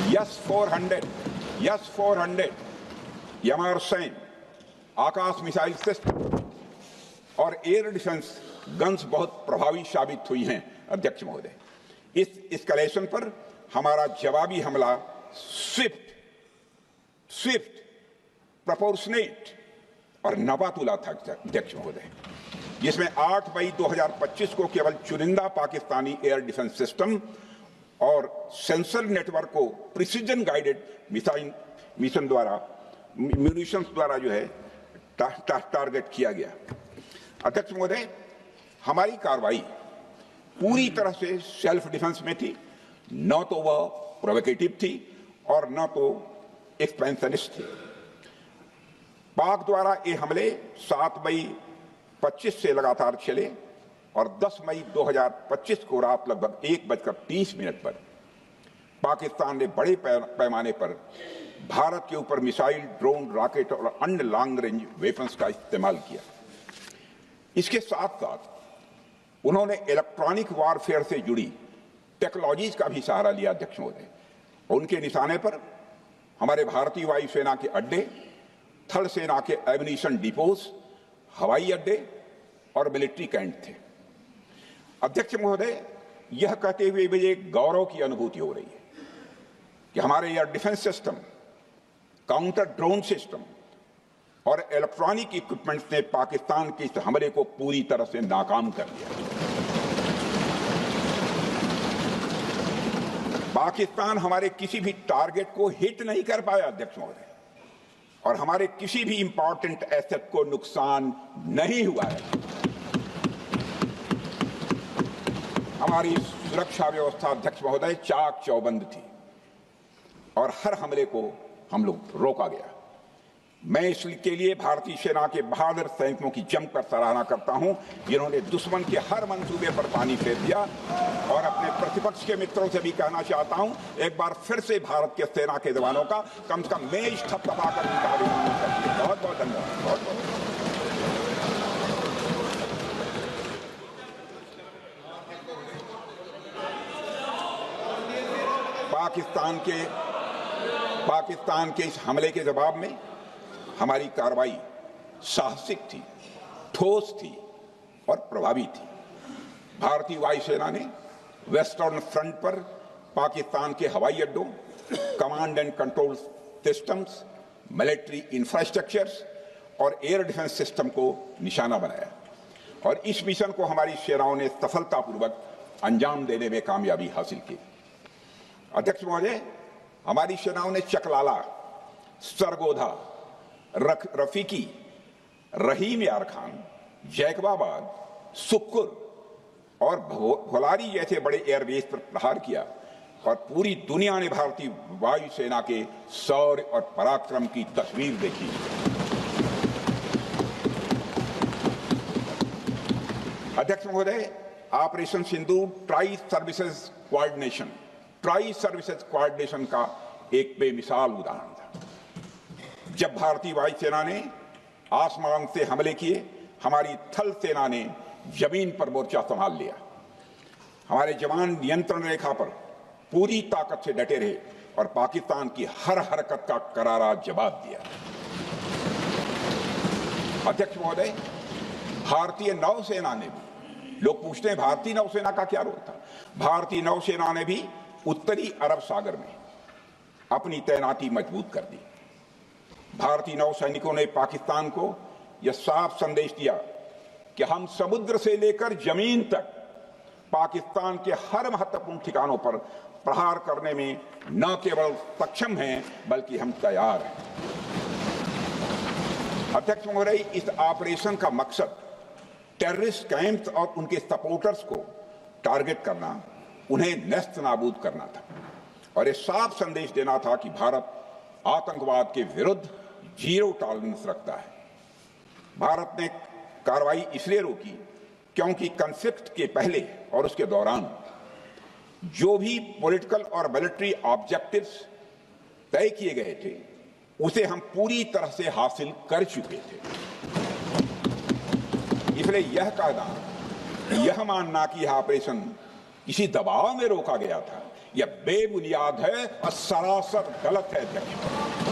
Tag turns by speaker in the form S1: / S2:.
S1: यस-400 यमारसैन आकाश missile system और air defence guns बहुत प्रभावी साबित हुई हैं अध्यक्ष महोदय। इस एस्केलेशन पर हमारा जवाबी हमला स्विफ्ट, प्रोपोर्शनेट और नबातुला था अध्यक्ष महोदय, जिसमें 8 मई 2025 को केवल चुनिंदा पाकिस्तानी एयर डिफेंस सिस्टम और सेंसर नेटवर्क को प्रिसीजन गाइडेड मिशन द्वारा म्यूनिशंस द्वारा जो है टारगेट किया गया। अध्यक्ष महोदय, हमारी कार्रवाई पूरी तरह से सेल्फ डिफेंस में थी, न तो वह प्रोवोकेटिव थी और न तो एक्सपेंशनिस्ट थी। पाक द्वारा ये हमले 7 मई 25 से लगातार चले और 10 मई 2025 को रात लगभग 1:30 पर पाकिस्तान ने बड़े पैमाने पर भारत के ऊपर मिसाइल, ड्रोन, रॉकेट और अन्य लॉन्ग रेंज वेपन्स का इस्तेमाल किया। इसके साथ साथ उन्होंने इलेक्ट्रॉनिक वारफेयर से जुड़ी टेक्नोलॉजीज का भी सहारा लिया अध्यक्ष महोदय। उनके निशाने पर हमारे भारतीय वायुसेना के अड्डे, थल सेना के एम्यूनिशन डिपोज, हवाई अड्डे और मिलिट्री कैंट थे। अध्यक्ष महोदय, यह कहते हुए मुझे गौरव की अनुभूति हो रही है कि हमारे air defence system, counter drone system और इलेक्ट्रॉनिक इक्विपमेंट्स ने पाकिस्तान के इस हमले को पूरी तरह से नाकाम कर दिया। पाकिस्तान हमारे किसी भी टारगेट को हिट नहीं कर पाया अध्यक्ष महोदय, और हमारे किसी भी इंपॉर्टेंट एसेट को नुकसान नहीं हुआ है। हमारी सुरक्षा व्यवस्था अध्यक्ष महोदय चाक चौबंद थी और हर हमले को हम लोग रोका गया। मैं इसके लिए भारतीय सेना के बहादुर सैनिकों की जमकर सराहना करता हूं, जिन्होंने दुश्मन के हर मंसूबे पर पानी फेर दिया। और अपने प्रतिपक्ष के मित्रों से भी कहना चाहता हूं, एक बार फिर से भारत के सेना के जवानों का कम से कम मेज थपथपाकर उनका अभिनंदन करते। बहुत बहुत धन्यवाद। बहुत बहुत पाकिस्तान के इस हमले के जवाब में हमारी कार्रवाई साहसिक थी, ठोस थी और प्रभावी थी। भारतीय वायुसेना ने वेस्टर्न फ्रंट पर पाकिस्तान के हवाई अड्डों, command and control systems, military infrastructures और एयर डिफेंस सिस्टम को निशाना बनाया और इस मिशन को हमारी सेनाओं ने सफलतापूर्वक अंजाम देने में कामयाबी हासिल की। अध्यक्ष महोदय, हमारी सेनाओं ने चकलाला, सरगोधा, रफीकी, रहीम यार खान, जैकबाबाद, सुक्कुर और भोलारी जैसे बड़े एयरबेस पर प्रहार किया और पूरी दुनिया ने भारतीय वायुसेना के शौर्य और पराक्रम की तस्वीर देखी। अध्यक्ष महोदय, ऑपरेशन सिंदूर ट्राई सर्विसेज कोऑर्डिनेशन का एक बेमिसाल उदाहरण था। जब भारतीय वायुसेना ने आसमान से हमले किए, हमारी थल सेना ने जमीन पर मोर्चा संभाल लिया। हमारे जवान नियंत्रण रेखा पर पूरी ताकत से डटे रहे और पाकिस्तान की हर हरकत का करारा जवाब दिया। अध्यक्ष महोदय, भारतीय नौसेना ने भी, लोग पूछते हैं भारतीय नौसेना का क्या रोल था, भारतीय नौसेना ने भी उत्तरी अरब सागर में अपनी तैनाती मजबूत कर दी। भारतीय नौसैनिकों ने पाकिस्तान को यह साफ संदेश दिया कि हम समुद्र से लेकर जमीन तक पाकिस्तान के हर महत्वपूर्ण ठिकानों पर प्रहार करने में न केवल सक्षम हैं बल्कि हम तैयार हैं। अध्यक्ष महोदय, इस ऑपरेशन का मकसद टेररिस्ट कैंप्स और उनके सपोर्टर्स को टारगेट करना, उन्हें नेस्त नाबूद करना था और यह साफ संदेश देना था कि भारत आतंकवाद के विरुद्ध जीरो टॉलरेंस रखता है। भारत ने कार्रवाई इसलिए रोकी क्योंकि कॉन्फ्लिक्ट के पहले और उसके दौरान जो भी पॉलिटिकल और मिलिट्री ऑब्जेक्टिव्स तय किए गए थे उसे हम पूरी तरह से हासिल कर चुके थे। इसलिए यह कहना, यह मानना कि यह ऑपरेशन किसी दबाव में रोका गया था, यह बेबुनियाद है और सरासर गलत है अध्यक्ष।